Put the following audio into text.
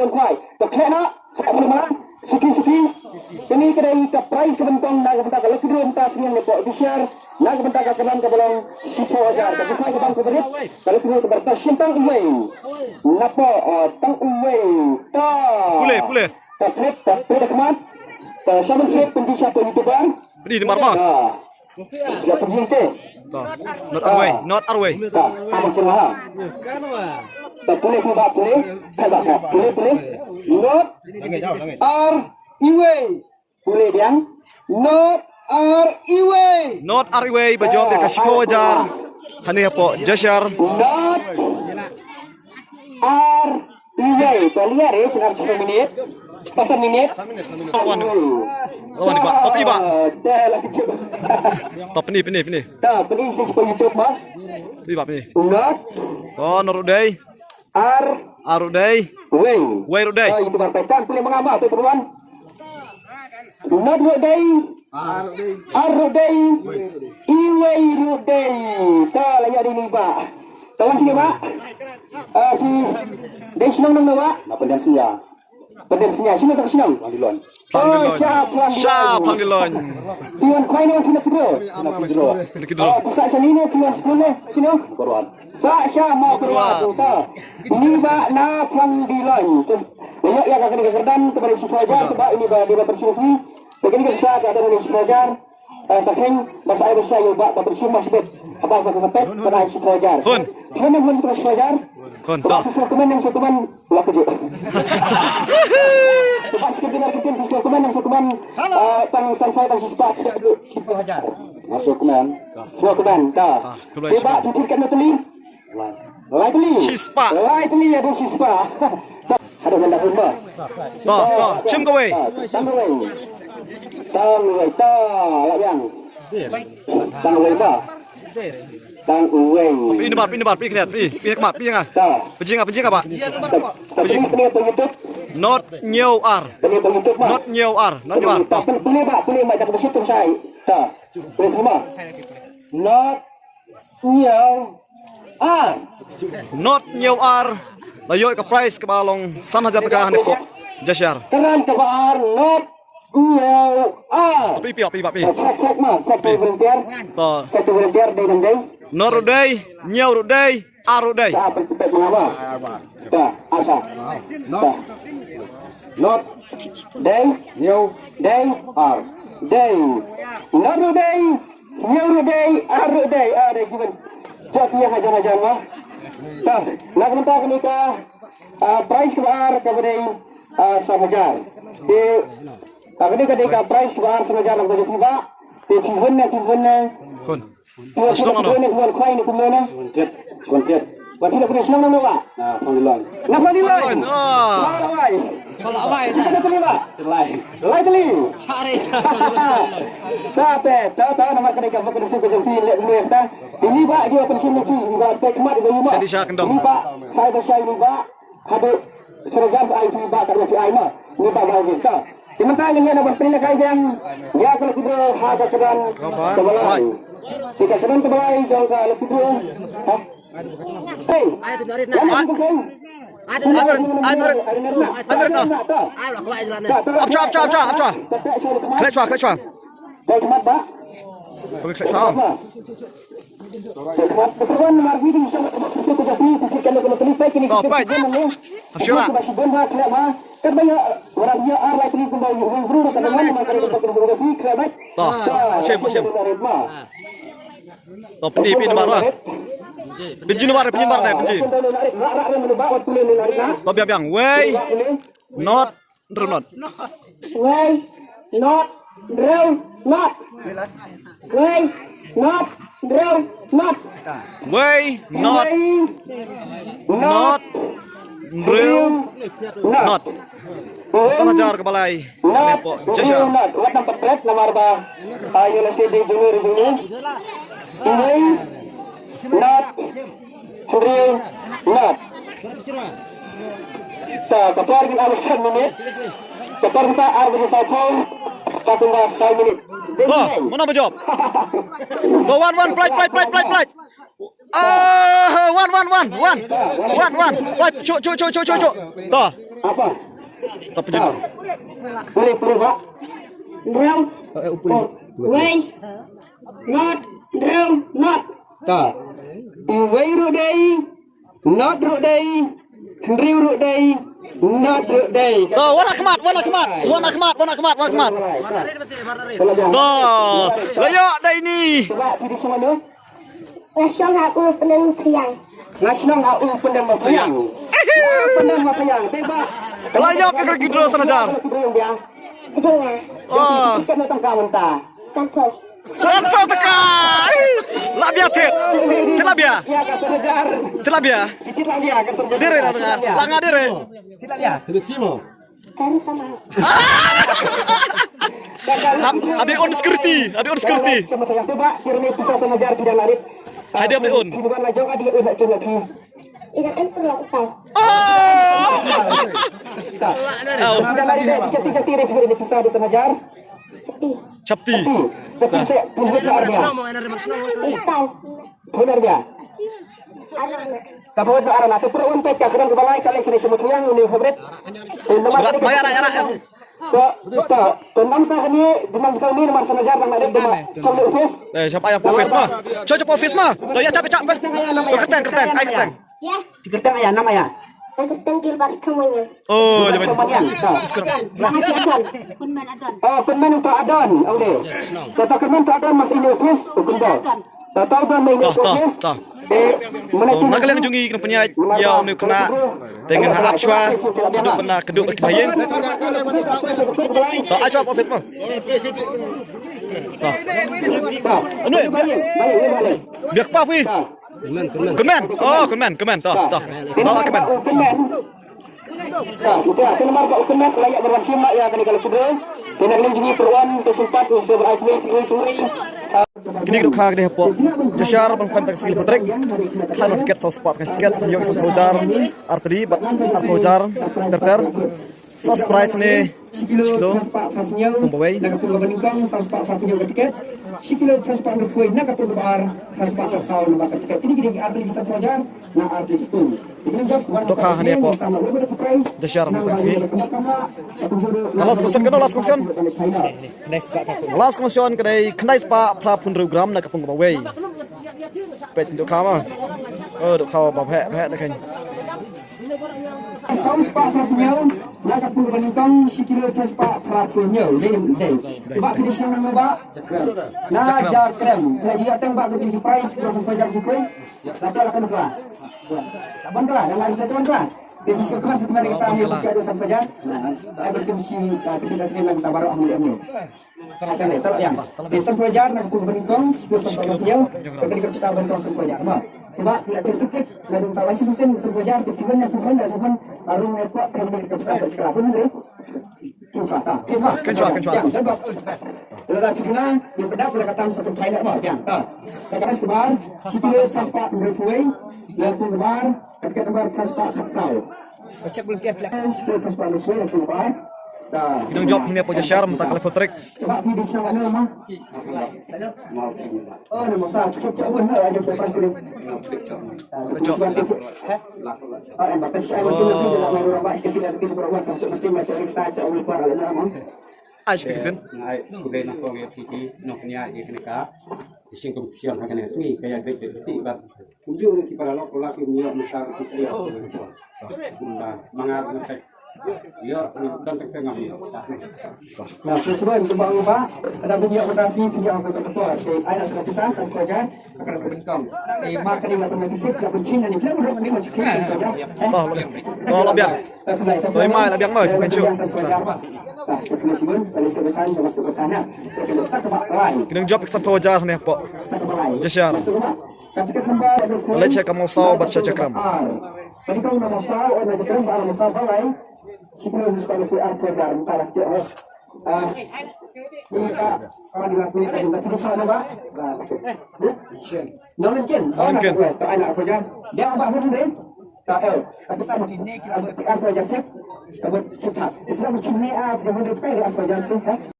tuan kuai. Tak kena nak. Tak boleh mana. Suki. Ini kedai ke price kebentang nak bentak kalau kedua bentak ni lepok disiar nak bentak ke kanan ke belakang sipo ajar. Tapi kuai ke bangku berit. Kalau kedua ke bertas sintang uwe. Napa tang uwe. Ta. Boleh. Tak boleh kemat. Sama klip penjisa ke YouTuber. Beri di marmah. Ya penjinte. Not Arway. Tak, macam mana? Tak boleh kubak boleh. Tak boleh. Not R-E-way. Boleh biang. Not R-E-way. Not Arway bajom dekat Sipo Ajar. Hani apa? Jashar. Not R-E-way. Tuan lihat cenar 10 minit. Pasal minit. Lawan ni Pak. Top ni Pak. Dah lah kecil. Top ni. Tak, pening sini Sipo YouTube mah. Ni Pak ni. Not Oh, Norudai. Arudai. Way Rudai. Itu berpaikan boleh mengamal tu perempuan. Not Rudai. Arudai. Iway Rudai. Tak lagi ada ni Pak. Tolong sini Pak. Dia senang Pak. Nak pendam sia. Sini tak senang. Panggilan. Panggilan. Tuan kuai ni macam nak tidur. Oh, pusat sini ni tuan sekolah sini. Keruan. Sasha mau keluar tu tak. Ini Pak nak panggilan. Banyak yang akan dikerdan kepada si pelajar sebab ini dia bersih. Begini kita ada dari si pelajar. Saking bahasa air besar yang Pak bersih masih apa sampai pada si pelajar. Mana pun terus pelajar. Kontak. Dokumen yang dokumen waktu je. Sebab sekedar kita dokumen tang sampai tang sispa tidak ada si pelajar. Masuk dokumen. Tak. Sebab fikirkan betul. Lightly. Ada sispa. Ada benda rumah. Cim kau wei. Tang wei ta, lak yang. Tang wei ta. Tang wei. Ini bar, pergi kemat, pergi ngah. Pencing apa? Pencing YouTube. Not new R. Not new R. Boleh macam bersitu saya. Tak. Boleh semua. Not new R. Not new R. Layo ke price ke balong sana jat ka hani ko. Jashar. Keran ke bar not new R. Pi. Cek mah, cek volunteer. Cek volunteer day dan day. Norudai, new Rudai, Arudai. Apa cepat mengapa? Tak, apa? Not day, new day, R. Day. Not Rudai, new Rudai, Arudai. Ada given. Jadinya hajar mah. Tak, nak minta kita price kebar kepada samajar. Di kami ketika price kebar samajar nak jadi Pak. Di Tiwunnya. Kon. Tuan kuai ni kumana? Kontiat. Berarti nak kena senang nama Pak. Panggilan. Nak panggilan. Kalau awai. Ada beli Pak. Lai beli. Cari. Tak nama ketika Pak kena suka jampi lek dulu ya. Ini Pak dia pensiun lagi. Enggak sampai kemat di rumah. Ini Pak, saya bersai ini Pak. Ada serajar saya ini Pak tak ada mah. Ini Pak gau kita. Sementara ini nak berpindah kai yang ya kalau kita hajar kedan sebelah. Jika sedang terbelai jauh ke lebih dua. Hei, Klecua. Baik, Pak. Klecua. Keperluan marketing sama seperti fikirkan kalau telefon ini. Absyura. Kerana orang dia arah ini kembali huru karena mana mereka bekerja fikir baik. Musim. Pi nomor apa? Benci nomor penyebar deh benci. Biang. Way. Not. Way. Not. Drill. Not. Way. Not. Drill. Not. Way. Not. Drill. Not. Sanajar ke balai. Nepok. Jashar. Wat nampak plat nomor ba. Ayo nasi di junior. Way. Not. Drill. Not. Kapar kita alasan minit. Kapar kita arba'in saat. Satu minit. Mana berjawab? One. Flight. One. Flight. Cuk. Apa? Apa juga? Boleh Pak. Drum. Way. Not. Drum. Not. Tak. Way ru day. Not ru day. Riu ru day. Not ru day. Tuh, warna kemat. Tuh, layak dah ini. Coba pilih semua tu. Nasional Pendam Siang. Nasional Au Pendam Mafayang. Pendam Mafayang. Tebak. Layak ke Kidro Sanajar. Jangan. Oh, Kita nak tangkap mentah. Sampai. sampai tekan. Labia tet. Tilapia. Ya, kasar Sanajar. Tilapia. Dikit lagi ya, kasar Sanajar. Dire lah tengah. Langa dire. Tidak ya. Kami sama. Abi on security. Sama saya tebak. Kira-kira bisa Sanajar tidak larit. Ada abi on. Bukan lajang ada nak cuma tu. Tidak kan perlu aku tahu. Sudah lari dah cati-cati ini pisah di Sanajar. Sepi. Capti. Tapi saya pun benar dia. Tahu. Benar dia. Anak-anak. Kapag na araw natin, pero unpay ka, karang kabalay ka lang sila sumutuyang, uni fabrit. Maya anak. Tenang ka kami, dimang kami naman sa Nazar, nang narin dima. Sa office. Siapa yang office mah? Coba office mah. Tuh ya capek. Tuh keten. Ayo keten. Ya. Dikirtan ayan, nama ya. Aku tengkil pas kamunya. Oh, Sama jangan. niya. Masih adon. Kunman adon. Oh, kunman untuk adon. Oke. Kata kunman untuk adon, mas ini office. Kunto. Kata adon, may ini office. Mana cuma. Nak kalian jungi kena punya ya ni kena dengan hak Acwa duduk benar keduk berbayang. Tuh Acwa office mah. Anu biar apa fi? Kemen. Oh, kemen. Tuh. Bawa kemen. Sudah, itu nomor Pak Ukemet layak berwasimak ya kali kalau kedua. Kena kalian jungi peruan kesempat usaha beraktivitas. Kini duk khag deh po. Jashar ban kham tak sil patrik. Han tiket sau spot kan tiket yo sa hojar artri bat hojar ter. First price ni Sikilo transpak farfinya nakapulog baningkang transpak farfinya tiket. Sikilo transpak rufuy nakapulog transpak tersaw na bakal tiket. Ini gini arti bisa projar na arti itu. Duk khag ni po. Jashar ban tak sil. Last question. Last question kedai kendai spa pra pun gram nak kapung bawai. Pet duk kama. Duk kau bapek dah kan. Transpak farfinya nakapulog baningkang sikilo transpak farfinya. Bak finishing nama bak. Na jakrem. Kalau jika tembak lebih price kalau fajar buku. Baca akan kelah. Taban kelah dalam kita cuman kelah. Jadi sebenarnya kita hanya baca ada sampai fajar. Ada solusi kita nak tabarok ambil. Akan itu yang. Besok fajar nak buku baningkang sikilo transpak farfinya. Ketika kita bantu sampai fajar. Coba lihat titik lalu tak lagi sen sebuah festival yang tujuan dan tujuan baru network yang kita bersekolah pun ada. Kencang. Dalam video yang pada sudah kata satu final mah yang. Sekarang sebar sikilo sampai bersuai dan keluar ketika tempat transfer hasil. Macam belum kira sikilo sampai bersuai dan keluar. Kidong job ni po Jashar mentak kali patrik. Coba video sama nama mah. Oh, nama saya cukup benar aja cepat sini. Yang bakal saya masih nanti dalam orang bahas kita beruang untuk mesti macam kita cakap oleh para lelaki mah. Sedikit. Kuday na ko yung titi no kanya di kanaka ising kompetisiyon ha kanang singi kaya dito ba kunjo ni para lo laki niyo masar kisliya mga nasay yo dan tengah niyo. Nah, sesuai untuk bang Pak, ada video operasi video angkat ketua. Saya nak pisah saya kerja akan berbincang. Maka dia akan mengikuti kucing dan dia berapa ni macam kerja. Labiang. Toy mai labiang mai pencu. Kidong job iksan pawajar ni po. Jashar. Leceh kamu saw baca cakram. Jadi kau nak saw atau cakram para saw balai. Sikilo suka lebih artikel antara jauh. Ini kalau di last minute kita tidak salah nak. Nolengkin. Tak anak artikel. Dia apa huruf tak tapi sama ini kita artikel cek. Kita bercakap. Kita bercakap. Kita bercakap.